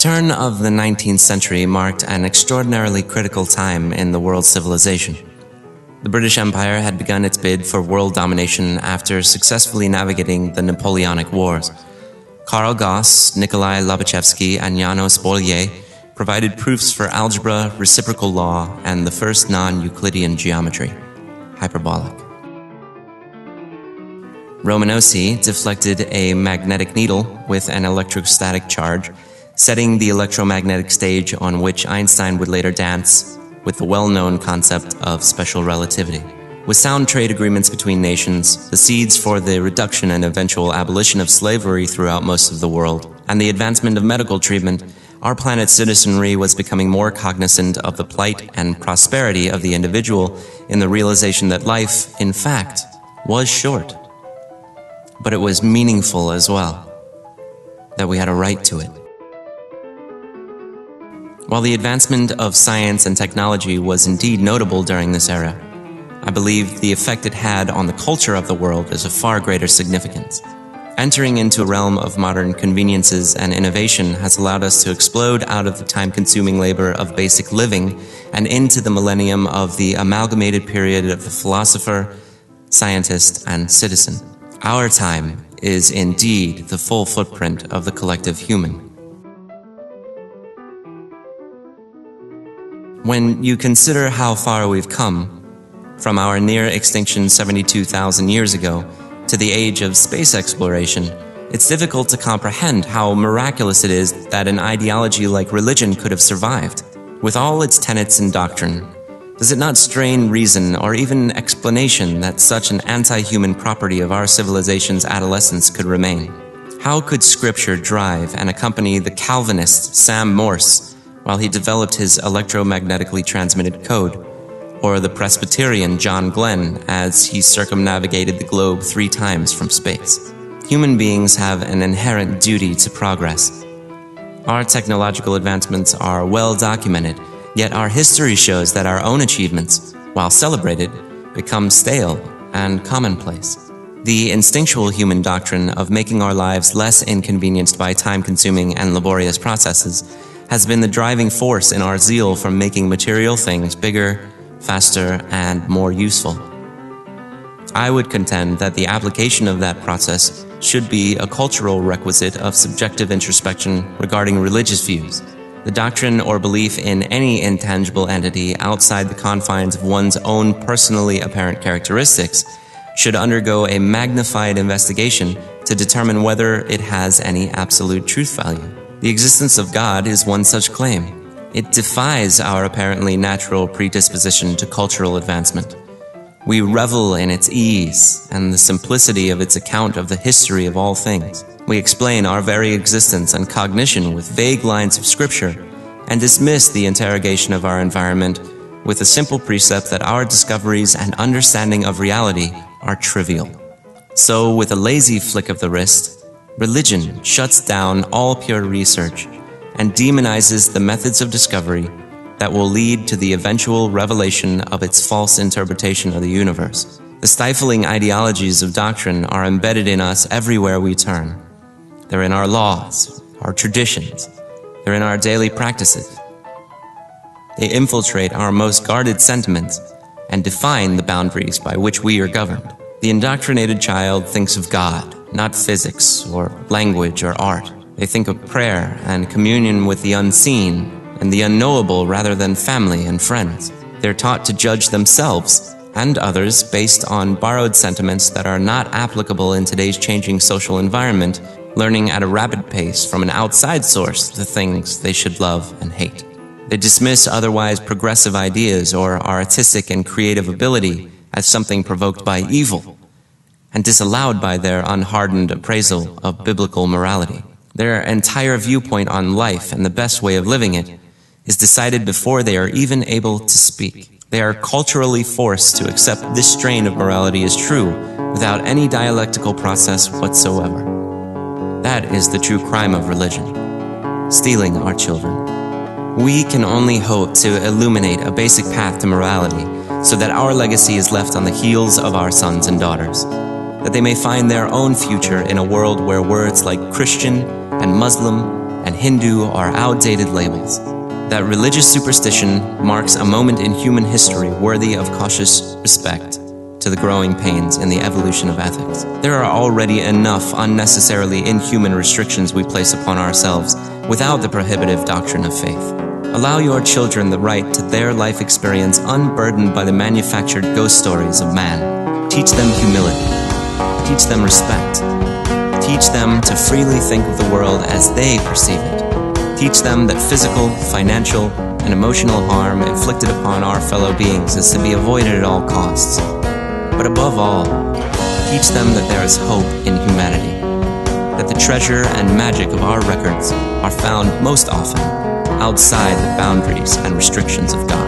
turn of the 19th century marked an extraordinarily critical time in the world's civilization. The British Empire had begun its bid for world domination after successfully navigating the Napoleonic Wars. Karl Gauss, Nikolai Lobachevsky, and Janos Bolyai provided proofs for algebra, reciprocal law, and the first non-Euclidean geometry, hyperbolic. Romanossi deflected a magnetic needle with an electrostatic charge, setting the electromagnetic stage on which Einstein would later dance with the well-known concept of special relativity. With sound trade agreements between nations, the seeds for the reduction and eventual abolition of slavery throughout most of the world, and the advancement of medical treatment, our planet's citizenry was becoming more cognizant of the plight and prosperity of the individual in the realization that life, in fact, was short. But it was meaningful as well, that we had a right to it. While the advancement of science and technology was indeed notable during this era, I believe the effect it had on the culture of the world is of far greater significance. Entering into a realm of modern conveniences and innovation has allowed us to explode out of the time-consuming labor of basic living and into the millennium of the amalgamated period of the philosopher, scientist, and citizen. Our time is indeed the full footprint of the collective human. When you consider how far we've come, from our near extinction 72,000 years ago to the age of space exploration, it's difficult to comprehend how miraculous it is that an ideology like religion could have survived. With all its tenets and doctrine, does it not strain reason or even explanation that such an anti-human property of our civilization's adolescence could remain? How could Scripture drive and accompany the Calvinist Sam Morse while he developed his electromagnetically transmitted code, or the Presbyterian John Glenn as he circumnavigated the globe 3 times from space? Human beings have an inherent duty to progress. Our technological advancements are well documented, yet our history shows that our own achievements, while celebrated, become stale and commonplace. The instinctual human doctrine of making our lives less inconvenienced by time-consuming and laborious processes has been the driving force in our zeal for making material things bigger, faster, and more useful. I would contend that the application of that process should be a cultural requisite of subjective introspection regarding religious views. The doctrine or belief in any intangible entity outside the confines of one's own personally apparent characteristics should undergo a magnified investigation to determine whether it has any absolute truth value. The existence of God is one such claim. It defies our apparently natural predisposition to cultural advancement. We revel in its ease and the simplicity of its account of the history of all things. We explain our very existence and cognition with vague lines of Scripture and dismiss the interrogation of our environment with the simple precept that our discoveries and understanding of reality are trivial. So, with a lazy flick of the wrist, religion shuts down all pure research and demonizes the methods of discovery that will lead to the eventual revelation of its false interpretation of the universe. The stifling ideologies of doctrine are embedded in us everywhere we turn. They're in our laws, our traditions, they're in our daily practices. They infiltrate our most guarded sentiments and define the boundaries by which we are governed. The indoctrinated child thinks of God, not physics or language or art. They think of prayer and communion with the unseen and the unknowable rather than family and friends. They're taught to judge themselves and others based on borrowed sentiments that are not applicable in today's changing social environment, learning at a rapid pace from an outside source the things they should love and hate. They dismiss otherwise progressive ideas or artistic and creative ability as something provoked by evil and disallowed by their unhardened appraisal of biblical morality. Their entire viewpoint on life and the best way of living it is decided before they are even able to speak. They are culturally forced to accept this strain of morality as true without any dialectical process whatsoever. That is the true crime of religion, stealing our children. We can only hope to illuminate a basic path to morality so that our legacy is left on the heels of our sons and daughters, that they may find their own future in a world where words like Christian and Muslim, and Hindu are outdated labels. That religious superstition marks a moment in human history worthy of cautious respect to the growing pains in the evolution of ethics. There are already enough unnecessarily inhuman restrictions we place upon ourselves without the prohibitive doctrine of faith. Allow your children the right to their life experience unburdened by the manufactured ghost stories of man. Teach them humility. Teach them respect. Teach them to freely think of the world as they perceive it. Teach them that physical, financial, and emotional harm inflicted upon our fellow beings is to be avoided at all costs. But above all, teach them that there is hope in humanity, that the treasure and magic of our records are found most often outside the boundaries and restrictions of God.